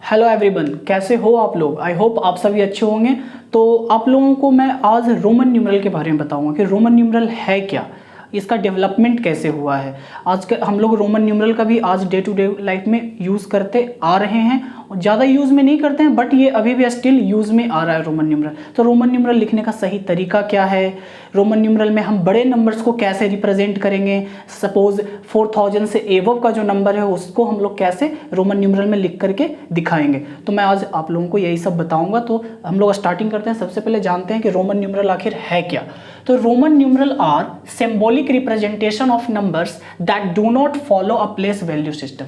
Hello everyone, कैसे हो आप लोग। आई होप आप सभी अच्छे होंगे। तो आप लोगों को मैं आज रोमन न्यूमरल के बारे में बताऊंगा कि रोमन न्यूमरल है क्या, इसका डेवलपमेंट कैसे हुआ है। आज के हम लोग रोमन न्यूमरल का भी आज डे टू डे लाइफ में यूज़ करते आ रहे हैं, ज़्यादा यूज़ में नहीं करते हैं बट ये अभी भी स्टिल यूज़ में आ रहा है रोमन न्यूमरल। तो रोमन न्यूमरल लिखने का सही तरीका क्या है, रोमन न्यूमरल में हम बड़े नंबर्स को कैसे रिप्रेजेंट करेंगे, सपोज 4000 से एवव का जो नंबर है उसको हम लोग कैसे रोमन न्यूमरल में लिख करके दिखाएंगे, तो मैं आज आप लोगों को यही सब बताऊंगा। तो हम लोग स्टार्टिंग करते हैं। सबसे पहले जानते हैं कि रोमन न्यूमरल आखिर है क्या। तो Roman numeral are symbolic representation of numbers that do not follow a place value system.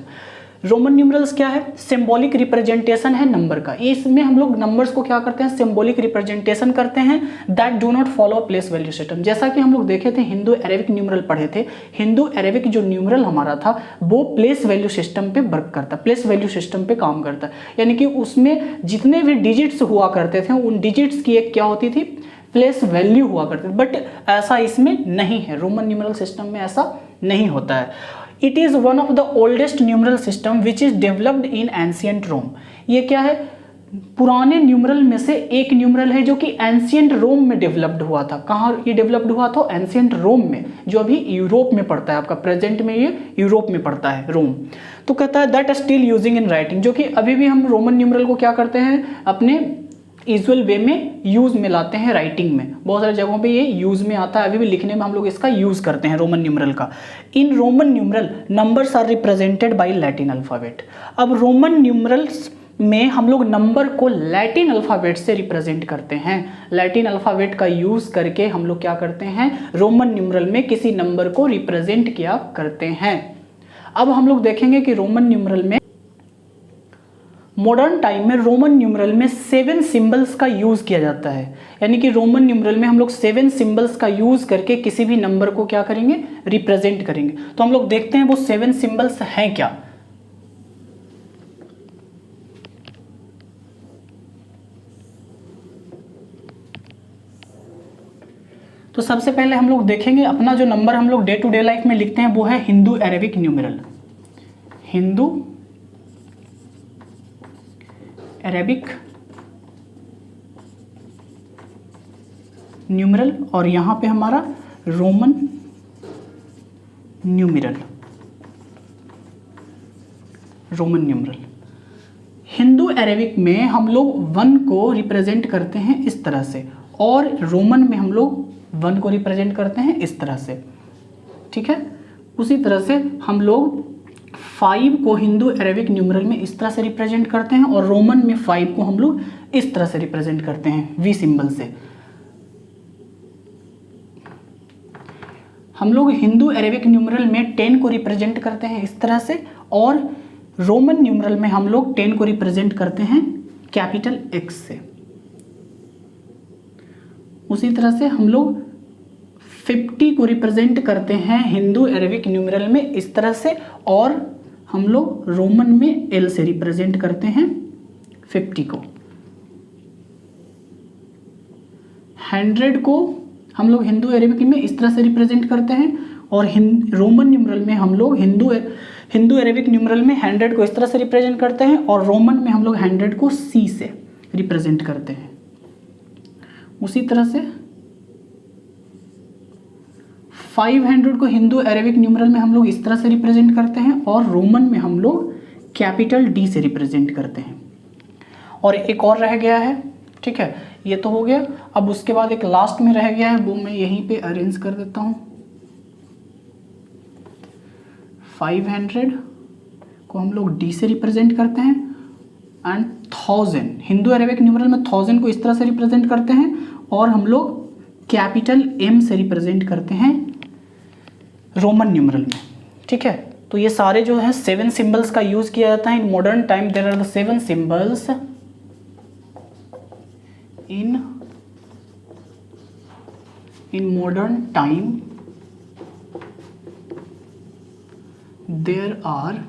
Roman numerals क्या है, सिंबॉलिक रिप्रेजेंटेशन है नंबर का। इसमें हम लोग नंबर्स को क्या करते हैं, सिंबॉलिक रिप्रेजेंटेशन करते हैं that do not follow place value system. जैसा कि हम लोग देखे थे, हिंदू अरेबिक न्यूमरल पढ़े थे। हिंदू अरेबिक जो न्यूमरल हमारा था वो प्लेस वैल्यू सिस्टम पे वर्क करता, प्लेस वैल्यू सिस्टम पे काम करता, यानी कि उसमें जितने भी डिजिट्स हुआ करते थे उन डिजिट्स की एक क्या होती थी, प्लेस वैल्यू हुआ करते थे। बट ऐसा इसमें नहीं है, रोमन न्यूमरल सिस्टम में ऐसा नहीं होता है। It is one of the oldest numeral system which is developed in ancient Rome. ये क्या है, पुराने न्यूमरल में से एक न्यूमरल है जो कि एंशियंट रोम में डेवलप्ड हुआ था। कहाँ ये डेवलप्ड हुआ था, एंशियंट रोम में, जो अभी यूरोप में पड़ता है आपका, प्रेजेंट में ये यूरोप में पड़ता है रोम। तो कहता है that still using in writing, जो कि अभी भी हम रोमन न्यूमरल को क्या करते हैं, अपने यूजुअल वे में यूज में लाते हैं राइटिंग में। बहुत सारी जगहों पे ये यूज में आता है, अभी भी लिखने में हम लोग इसका यूज करते हैं रोमन न्यूमरल का। In Roman numeral numbers are represented by Latin alphabet. अब रोमन न्यूमरल्स में हम लोग नंबर को लैटिन अल्फाबेट से रिप्रेजेंट करते हैं। लैटिन अल्फाबेट का यूज करके हम लोग क्या करते हैं, रोमन न्यूमरल में किसी नंबर को रिप्रेजेंट किया करते हैं। अब हम लोग देखेंगे कि रोमन न्यूमरल में, मॉडर्न टाइम में रोमन न्यूमरल में 7 सिंबल्स का यूज किया जाता है। यानी कि रोमन न्यूमरल में हम लोग 7 सिंबल्स का यूज करके किसी भी नंबर को क्या करेंगे, रिप्रेजेंट करेंगे। तो हम लोग देखते हैं वो 7 सिंबल्स हैं क्या। तो सबसे पहले हम लोग देखेंगे अपना जो नंबर हम लोग डे टू डे लाइफ में लिखते हैं वो है Hindu Arabic numeral, Hindu Arabic numeral, और यहां पे हमारा Roman numeral, Roman numeral. Hindu Arabic में हम लोग 1 को रिप्रेजेंट करते हैं इस तरह से, और रोमन में हम लोग 1 को रिप्रेजेंट करते हैं इस तरह से, ठीक है। उसी तरह से हम लोग 5 को हिंदू अरेबिक न्यूमरल में इस तरह से रिप्रेजेंट करते हैं, और रोमन में 5 को हम लोग इस तरह से रिप्रेजेंट करते हैं वी सिंबल से। हम लोग हिंदू अरेबिक न्यूमरल में 10 को रिप्रेजेंट करते हैं इस तरह से, और रोमन न्यूमरल में हम लोग 10 को रिप्रेजेंट करते हैं कैपिटल एक्स से। उसी तरह से हम लोग 50 को रिप्रेजेंट करते हैं हिंदू अरेबिक न्यूमरल में इस तरह से, और हम लोग रोमन में एल से रिप्रेजेंट करते हैं 50 को। 100 को हम लोग हिंदू अरेबिक में इस तरह से रिप्रेजेंट करते हैं, और रोमन न्यूमरल में हम लोग हिंदू अरेबिक न्यूमरल में 100 को इस तरह से रिप्रेजेंट करते हैं, और रोमन में हम लोग 100 को सी से रिप्रेजेंट करते हैं। उसी तरह से 500 को हिंदू अरेबिक न्यूमरल में हम लोग इस तरह से रिप्रेजेंट करते हैं, और रोमन में हम लोग कैपिटल डी से रिप्रेजेंट करते हैं। और एक और रह गया है, ठीक है, ये तो हो गया। अब उसके बाद एक लास्ट में रह गया है, वो मैं यहीं पे अरेंज कर देता हूँ। 500 को हम लोग डी से रिप्रेजेंट करते हैं, एंड 1000 हिंदू अरेबिक न्यूमरल में 1000 को इस तरह से रिप्रेजेंट करते हैं, और हम लोग कैपिटल एम से रिप्रेजेंट करते हैं रोमन न्यूमरल में, ठीक है। तो ये सारे जो है 7 सिंबल्स का यूज किया जाता है in modern time. There are the 7 symbols in modern time. There are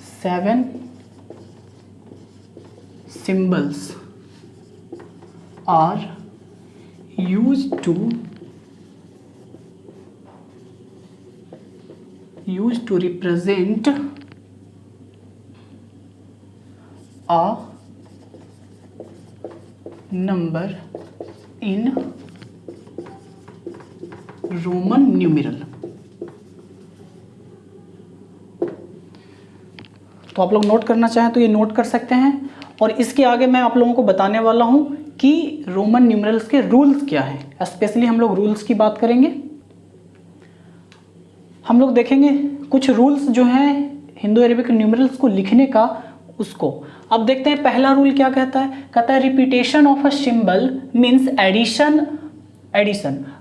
7 symbols are used to represent a number in Roman numeral। तो आप लोग नोट करना चाहें तो ये नोट कर सकते हैं। और इसके आगे मैं आप लोगों को बताने वाला हूं कि रोमन न्यूमरल्स के रूल्स क्या हैं। स्पेशली हम लोग रूल्स की बात करेंगे। हम लोग देखेंगे कुछ रूल्स जो हैं हिंदू अरेबिक न्यूमरल्स को लिखने का, उसको अब देखते हैं। पहला रूल क्या कहता है? कहता है repetition of a symbol means addition.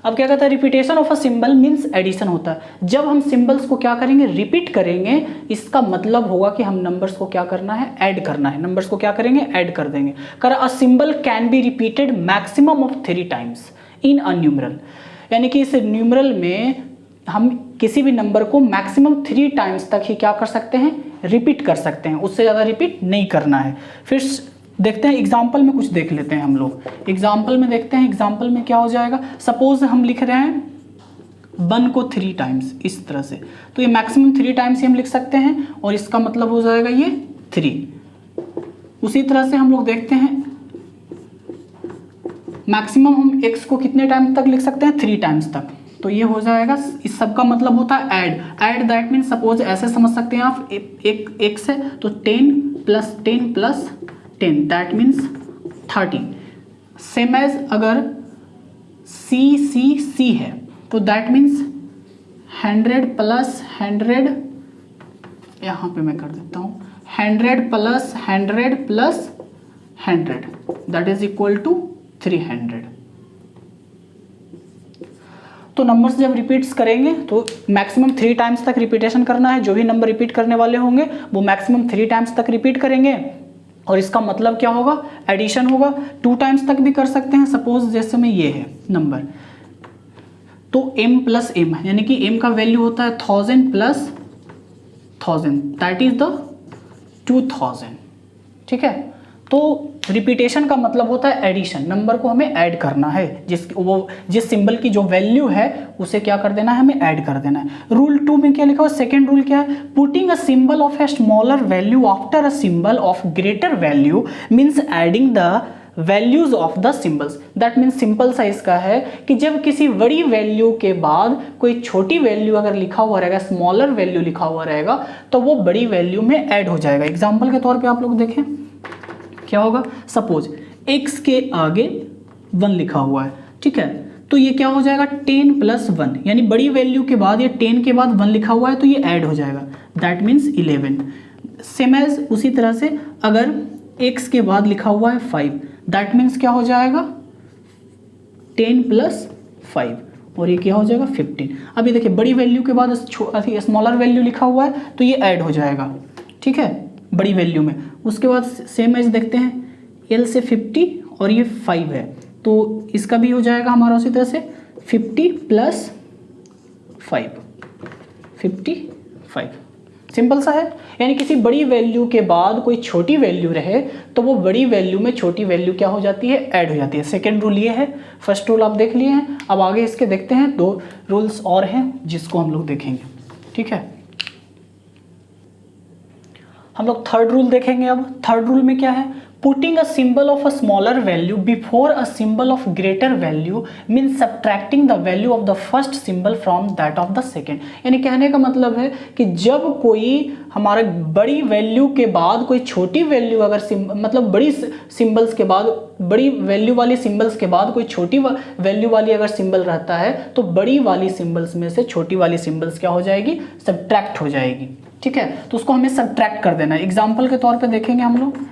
अब क्या कहता है? Repetition of a symbol means addition होता है। जब हम सिंबल्स को क्या करेंगे? रिपीट करेंगे, इसका मतलब होगा कि हम नंबर्स को क्या करना है? ऐड करना है। नंबर्स को क्या करेंगे? ऐड कर देंगे। A symbol can be repeated maximum of 3 times in a numeral, यानी कि इस न्यूमरल में हम किसी भी नंबर को मैक्सिमम 3 टाइम्स तक ही क्या कर सकते हैं? रिपीट कर सकते हैं, उससे ज़्यादा रिपीट नहीं करना है। फिर देखते हैं एग्जाम्पल में, कुछ देख लेते हैं हम लोग। एग्जाम्पल में देखते हैं, एग्जाम्पल में क्या हो जाएगा। सपोज हम लिख रहे हैं 1 को 3 टाइम्स इस तरह से, तो ये मैक्सिमम 3 टाइम्स ही हम लिख सकते हैं और इसका मतलब हो जाएगा ये 3। उसी तरह से हम लोग देखते हैं मैक्सिमम हम x को कितने टाइम तक लिख सकते हैं? 3 टाइम्स तक। तो ये हो जाएगा, इस सब का मतलब होता है ऐड दैट मीन्स सपोज ऐसे समझ सकते हैं आप, एक x है तो 10 plus 10 plus 10 that means 30। Same as अगर C है तो दैट मीन्स 100 प्लस 100, यहाँ पे मैं कर देता हूँ 100 plus 100 plus 100 that is equal to 300। तो नंबर्स जब रिपीट्स करेंगे तो मैक्सिमम 3 टाइम्स तक रिपीटेशन करना है। जो भी नंबर रिपीट करने वाले होंगे वो मैक्सिमम 3 टाइम्स तक रिपीट करेंगे और इसका मतलब क्या होगा? एडिशन होगा। 2 टाइम्स तक भी कर सकते हैं। सपोज जैसे में ये है नंबर, तो m प्लस m, यानी कि m का वैल्यू होता है 1000 प्लस 1000 दैट इज द 2000। ठीक है, तो रिपीटेशन का मतलब होता है एडिशन। नंबर को हमें ऐड करना है, जिस सिंबल की जो वैल्यू है उसे क्या कर देना है? हमें ऐड कर देना है। रूल 2 में क्या लिखा हुआ? सेकेंड रूल क्या है? Putting a symbol of a smaller value after a symbol of greater value means adding the values of the symbols. That means simple सा इसका है कि जब किसी बड़ी वैल्यू के बाद कोई छोटी वैल्यू अगर लिखा हुआ रहेगा, स्मॉलर वैल्यू लिखा हुआ रहेगा, तो वो बड़ी वैल्यू में ऐड हो जाएगा। एग्जाम्पल के तौर पे आप लोग देखें क्या होगा। सपोज x के आगे 1 लिखा हुआ है, ठीक है, तो ये क्या हो जाएगा? 10 प्लस 1, यानी बड़ी वैल्यू के बाद ये 10 के बाद 1 लिखा हुआ है तो ये ऐड हो जाएगा, दैट मीन्स 11। सेम एज उसी तरह से अगर x के बाद लिखा हुआ है 5, दैट मीन्स क्या हो जाएगा? 10 प्लस 5 और ये क्या हो जाएगा? 15। अभी देखिए बड़ी वैल्यू के बाद स्मॉलर वैल्यू लिखा हुआ है तो ये ऐड हो जाएगा, ठीक है, बड़ी वैल्यू में। उसके बाद सेम एज देखते हैं L से 50 और ये 5 है तो इसका भी हो जाएगा हमारा उसी तरह से 50 प्लस 5, 55। सिंपल सा है, यानी किसी बड़ी वैल्यू के बाद कोई छोटी वैल्यू रहे तो वो बड़ी वैल्यू में छोटी वैल्यू क्या हो जाती है? ऐड हो जाती है। सेकेंड रूल ये है। फर्स्ट रूल आप देख लिए हैं, अब आगे इसके देखते हैं 2 रूल्स और हैं जिसको हम लोग देखेंगे, ठीक है। हम लोग थर्ड रूल देखेंगे। अब थर्ड रूल में क्या है? Putting a symbol of a smaller value before a symbol of greater value means subtracting the value of the first symbol from that of the second. यानी कहने का मतलब है कि जब कोई हमारे बड़ी वैल्यू के बाद कोई छोटी वैल्यू अगर मतलब बड़ी सिंबल्स के बाद, बड़ी वैल्यू वाली सिंबल्स के बाद कोई छोटी वैल्यू वाली अगर सिंबल रहता है तो बड़ी वाली सिंबल्स में से छोटी वाली सिंबल्स क्या हो जाएगी? सब्ट्रैक्ट हो जाएगी, ठीक है। तो उसको हमें सब्ट्रैक्ट कर देना है। एग्जाम्पल के तौर पे देखेंगे हम लोग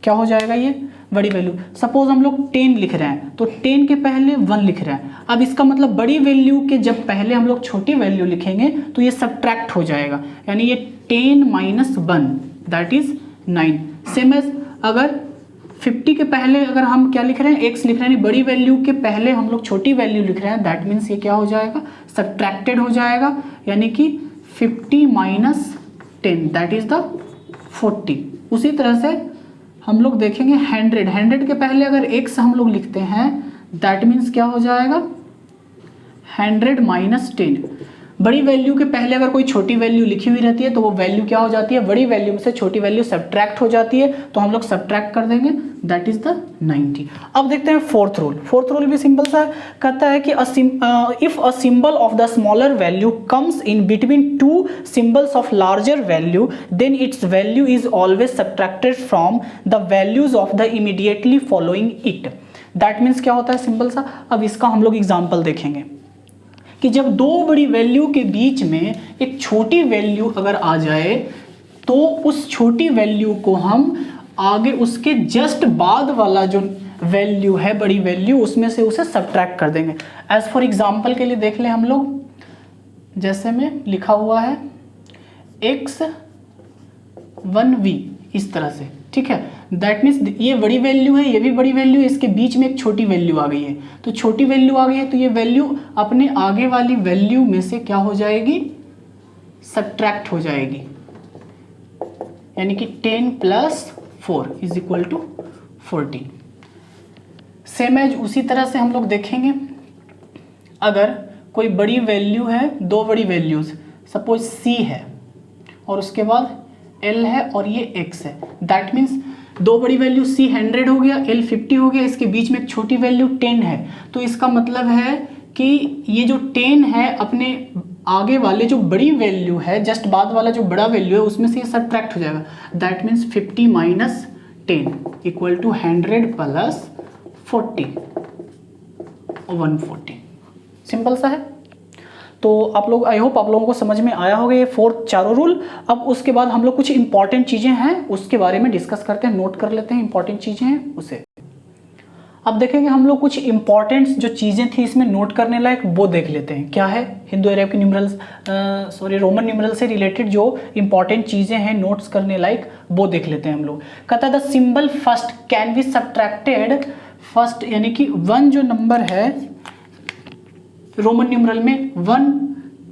क्या हो जाएगा। ये बड़ी वैल्यू सपोज हम लोग 10 लिख रहे हैं तो 10 के पहले 1 लिख रहे हैं। अब इसका मतलब बड़ी वैल्यू के जब पहले हम लोग छोटी वैल्यू लिखेंगे तो ये सब्ट्रैक्ट हो जाएगा, यानी ये 10 minus 1 that is 9। Same as अगर 50 के पहले अगर हम क्या लिख रहे हैं? x लिख रहे हैं, बड़ी वैल्यू के पहले हम लोग छोटी वैल्यू लिख रहे हैं, दैट मीन्स ये क्या हो जाएगा? सब्ट्रैक्टेड हो जाएगा, यानी कि 50 माइनस 10 दैट इज द 40। उसी तरह से हम लोग देखेंगे 100 के पहले अगर x हम लोग लिखते हैं दैट मीन्स क्या हो जाएगा? 100 माइनस 10। बड़ी वैल्यू के पहले अगर कोई छोटी वैल्यू लिखी हुई रहती है तो वो वैल्यू क्या हो जाती है, बड़ी वैल्यू में से छोटी वैल्यू सब्ट्रैक्ट हो जाती है, तो हम लोग सब्ट्रैक्ट कर देंगे, दैट इज द 90। अब देखते हैं फोर्थ रूल। फोर्थ रूल भी सिंपल सा है, कहता है कि if a symbol of the smaller value comes in between two symbols of larger value then its value is always subtracted from the values of the immediately following it. That means क्या होता है simple सा, अब इसका हम लोग example देखेंगे कि जब दो बड़ी वैल्यू के बीच में एक छोटी वैल्यू अगर आ जाए तो उस छोटी वैल्यू को हम आगे उसके जस्ट बाद वाला जो वैल्यू है बड़ी वैल्यू उसमें से उसे सब्ट्रैक्ट कर देंगे। एज फॉर एग्जाम्पल के लिए देख लें हम लोग, जैसे में लिखा हुआ है x1v इस तरह से, ठीक है। दैट मीन्स ये बड़ी वैल्यू है, ये भी बड़ी वैल्यू है, इसके बीच में एक छोटी वैल्यू आ गई है, तो छोटी वैल्यू आ गई है तो ये वैल्यू अपने आगे वाली वैल्यू में से क्या हो जाएगी, सब्ट्रैक्ट हो जाएगी, यानी कि 10 + 4 = 14। सेम एज उसी तरह से हम लोग देखेंगे, अगर कोई बड़ी वैल्यू है, दो बड़ी वैल्यूज सपोज c है और उसके बाद l है और ये x है, दैट मीन्स दो बड़ी वैल्यू c 100 हो गया, l 50 हो गया, इसके बीच में एक छोटी वैल्यू 10 है, तो इसका मतलब है कि ये जो 10 है अपने आगे वाले जो बड़ी वैल्यू है, जस्ट बाद वाला जो बड़ा वैल्यू है उसमें से ये सब्ट्रैक्ट हो जाएगा, दैट मीन्स 50 - 10 = 100 + 40 और 140। सिंपल सा है। तो आप लोग, आई होप आप लोगों को समझ में आया होगा ये चारों रूल। अब उसके बाद हम लोग कुछ इंपॉर्टेंट चीज़ें हैं उसके बारे में डिस्कस करते हैं, नोट कर लेते हैं इंपॉर्टेंट चीज़ें हैं उसे। अब देखेंगे हम लोग कुछ इंपॉर्टेंट जो चीज़ें थी इसमें नोट करने लायक वो देख लेते हैं। क्या है, Hindu Arabic numerals Roman numeral से रिलेटेड जो इंपॉर्टेंट चीज़ें हैं नोट्स करने लायक वो देख लेते हैं हम लोग। कहता है the symbol first can be subtracted, first यानी कि 1 जो नंबर है रोमन न्यूमरल में 1,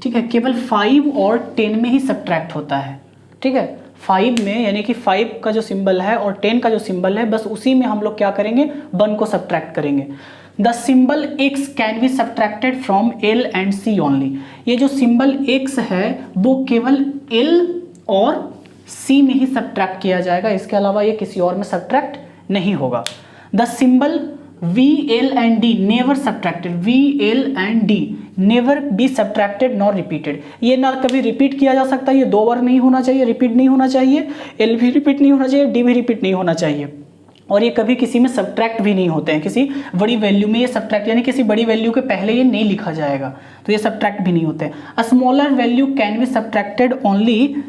ठीक है, केवल 5 और 10 में ही सब्ट्रैक्ट होता है, ठीक है। 5 में यानी कि 5 का जो सिंबल है और 10 का जो सिंबल है बस उसी में हम लोग क्या करेंगे, 1 को सब्ट्रैक्ट करेंगे। The symbol x can be subtracted from l and c only. ये जो सिंबल x है वो केवल l और c में ही सब्ट्रैक्ट किया जाएगा, इसके अलावा ये किसी और में सब्ट्रैक्ट नहीं होगा। The symbol V, L and D never subtracted, V, L and D never be subtracted nor repeated। ये ना कभी रिपीट किया जा सकता है, ये 2 बार नहीं होना चाहिए, रिपीट नहीं होना चाहिए, L भी रिपीट नहीं होना चाहिए, D भी रिपीट नहीं होना चाहिए, और ये कभी किसी में सब्ट्रैक्ट भी नहीं होते हैं। किसी बड़ी वैल्यू में ये सब्ट्रैक्ट यानी किसी बड़ी वैल्यू के पहले ये नहीं लिखा जाएगा, तो ये सब्ट्रैक्ट भी नहीं होते हैं। A smaller value can be subtracted only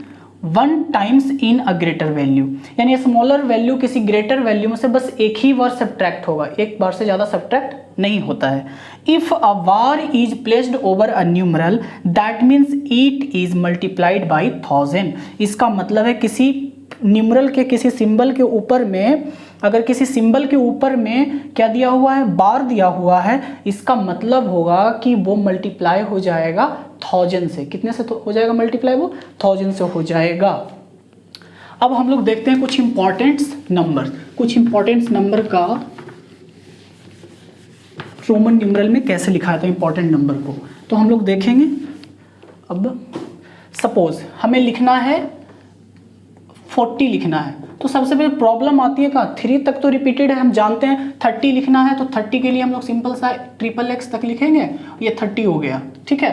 1 times in a greater value, यानी स्मॉलर वैल्यू किसी ग्रेटर वैल्यू में से बस एक ही बार सब्ट्रैक्ट होगा, एक बार से ज़्यादा सब्ट्रैक्ट नहीं होता है। If a bar is placed over a numeral that means it is multiplied by 1000। इसका मतलब है किसी न्यूमरल के किसी सिंबल के ऊपर में, अगर किसी सिंबल के ऊपर में क्या दिया हुआ है, बार दिया हुआ है, इसका मतलब होगा कि वो मल्टीप्लाई हो जाएगा 1000 से। कितने से हो जाएगा मल्टीप्लाई, वो 1000 से हो जाएगा। अब हम लोग देखते हैं कुछ इंपॉर्टेंट्स नंबर, कुछ इंपॉर्टेंट्स नंबर का रोमन न्यूमरल में कैसे लिखा है था इंपॉर्टेंट नंबर को, तो हम लोग देखेंगे। अब सपोज हमें लिखना है 40 लिखना है, तो सबसे पहले प्रॉब्लम आती है कहाँ, 3 तक तो रिपीटेड है, हम जानते हैं। 30 लिखना है तो 30 के लिए हम लोग सिंपल सा XXX तक लिखेंगे, ये 30 हो गया, ठीक है।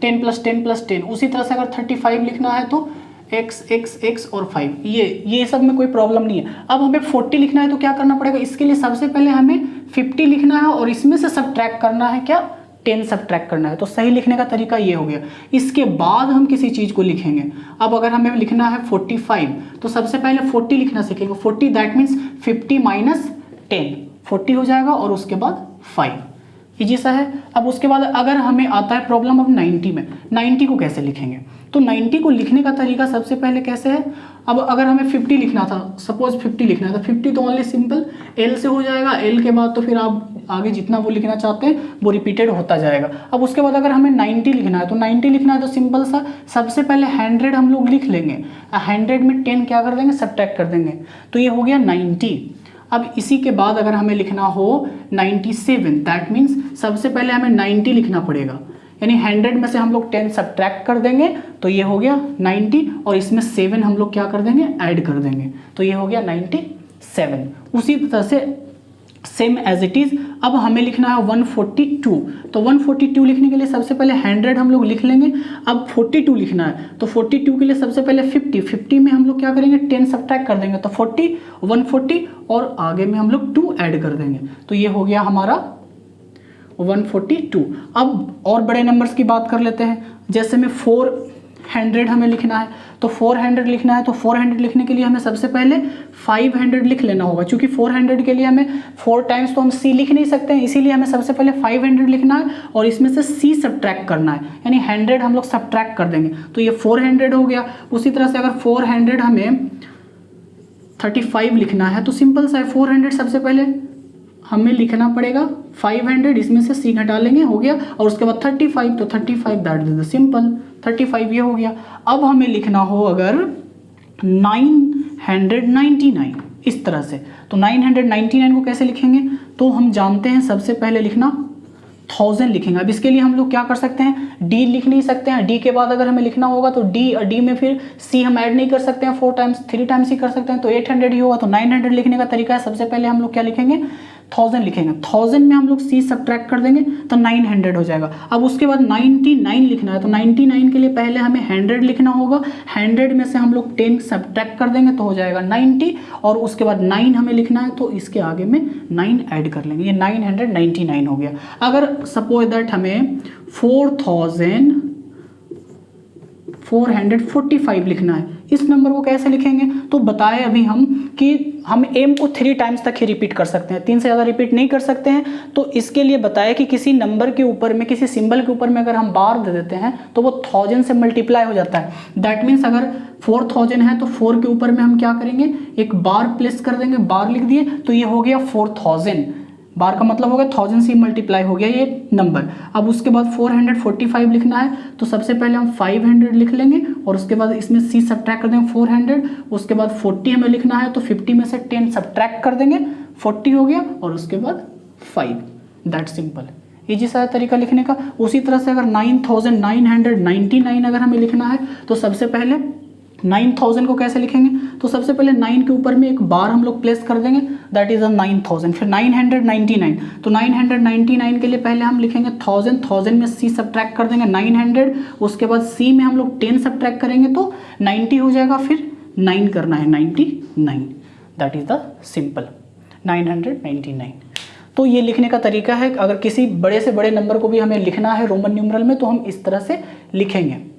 10 + 10 + 10। उसी तरह से अगर 35 लिखना है तो x और 5, ये सब में कोई प्रॉब्लम नहीं है। अब हमें 40 लिखना है तो क्या करना पड़ेगा, इसके लिए सबसे पहले हमें 50 लिखना है और इसमें से सब्ट्रैक्ट करना है क्या, 10 सब्ट्रैक्ट करना है। तो सही लिखने का तरीका ये हो गया। इसके बाद हम किसी चीज़ को लिखेंगे। अब अगर हमें लिखना है 45 तो सबसे पहले 40 लिखना सीखेंगे। 40 दैट मीन्स 50 - 10, 40 हो जाएगा और उसके बाद 5, इजी सा है। अब उसके बाद अगर हमें आता है प्रॉब्लम अब 90 में, 90 को कैसे लिखेंगे, तो 90 को लिखने का तरीका सबसे पहले कैसे है। अब अगर हमें 50 लिखना था, सपोज 50 लिखना था, 50 तो ओनली सिंपल L से हो जाएगा, L के बाद तो फिर आप आगे जितना वो लिखना चाहते हैं वो रिपीटेड होता जाएगा। अब उसके बाद अगर हमें 90 लिखना है तो 90 लिखना है तो सिंपल सा सबसे पहले 100 हम लोग लिख लेंगे, 100 में 10 क्या कर देंगे, सब्ट्रैक्ट कर देंगे, तो ये हो गया 90। अब इसी के बाद अगर हमें लिखना हो 97 दैट मीन्स सबसे पहले हमें 90 लिखना पड़ेगा, यानी 100 में से हम लोग 10 सब्ट्रैक्ट कर देंगे तो ये हो गया 90 और इसमें 7 हम लोग क्या कर देंगे, ऐड कर देंगे तो ये हो गया 97। उसी तरह से सेम एज इट इज़ अब हमें लिखना है 142। तो 142 लिखने के लिए सबसे पहले 100 हम लोग लिख लेंगे। अब 42 लिखना है तो 42 के लिए सबसे पहले 50 में हम लोग क्या करेंगे, 10 सब्ट्रैक्ट कर देंगे तो 40, 140 और आगे में हम लोग 2 ऐड कर देंगे तो ये हो गया हमारा 142। अब और बड़े नंबर्स की बात कर लेते हैं, जैसे में 400 हमें लिखना है तो 400 लिखना है तो 400 लिखने के लिए हमें सबसे पहले 500 लिख लेना होगा, क्योंकि 400 के लिए हमें 4 टाइम्स तो हम C लिख नहीं सकते हैं, इसीलिए हमें सबसे पहले 500 लिखना है और इसमें से C सब्ट्रैक्ट करना है, यानी 100 हम लोग सब्ट्रैक्ट कर देंगे तो ये 400 हो गया। उसी तरह से अगर 400 हमें 35 लिखना है तो सिंपल सा है, 400 सबसे पहले हमें लिखना पड़ेगा 500, इसमें से C घटा लेंगे, हो गया, और उसके बाद 35 तो 35 दैट इज द सिंपल 35 ये हो गया। अब हमें लिखना हो अगर 999 इस तरह से, तो 999 को कैसे लिखेंगे, तो हम जानते हैं सबसे पहले लिखना 1000 लिखेंगे। अब इसके लिए हम लोग क्या कर सकते हैं, D लिख नहीं सकते हैं, D के बाद अगर हमें लिखना होगा तो D में फिर C हम ऐड नहीं कर सकते हैं, 4 टाइम्स 3 टाइम्स ही कर सकते हैं तो 800 ही होगा। तो 900 लिखने का तरीका है, सबसे पहले हम लोग क्या लिखेंगे, 1000 लिखेंगे, 1000 में हम लोग C सब्ट्रैक्ट कर देंगे तो 900 हो जाएगा। अब उसके बाद 99 लिखना है तो 99 के लिए पहले हमें 100 लिखना होगा, 100 में से हम लोग 10 सब्ट्रैक्ट कर देंगे तो हो जाएगा 90 और उसके बाद 9 हमें लिखना है तो इसके आगे में 9 ऐड कर लेंगे, ये 999 हो गया। अगर सपोज दैट हमें 4445 लिखना है, इस नंबर को कैसे लिखेंगे, तो बताए अभी हम कि हम एम को 3 टाइम्स तक ही रिपीट कर सकते हैं, 3 से ज़्यादा रिपीट नहीं कर सकते हैं। तो इसके लिए बताया कि किसी नंबर के ऊपर में, किसी सिंबल के ऊपर में अगर हम बार दे देते हैं तो वो 1000 से मल्टीप्लाई हो जाता है। दैट मीन्स अगर 4000 है तो 4 के ऊपर में हम क्या करेंगे, एक बार प्लेस कर देंगे, बार लिख दिए तो ये हो गया 4000, बार का मतलब हो गया 1000 से मल्टीप्लाई हो गया ये नंबर। अब उसके बाद 445 लिखना है तो सबसे पहले हम 500 लिख लेंगे और उसके बाद इसमें C सब्ट्रैक्ट कर देंगे 400, उसके बाद 40 हमें लिखना है तो 50 में से 10 सब्ट्रैक्ट कर देंगे, 40 हो गया और उसके बाद 5, दैट सिंपल, ईजी सा तरीका लिखने का। उसी तरह से अगर 9999 अगर हमें लिखना है तो सबसे पहले 9000 को कैसे लिखेंगे, तो सबसे पहले 9 के ऊपर में एक बार हम लोग प्लेस कर देंगे, दैट इज 9000। फिर 999 तो 999 के लिए पहले हम लिखेंगे 1000 में C सब्ट्रैक्ट कर देंगे 900, उसके बाद C में हम लोग 10 सब्ट्रैक्ट करेंगे तो 90 हो जाएगा, फिर 9 करना है 99, दैट इज द सिंपल 999। तो ये लिखने का तरीका है। अगर किसी बड़े से बड़े नंबर को भी हमें लिखना है रोमन न्यूमरल में तो हम इस तरह से लिखेंगे।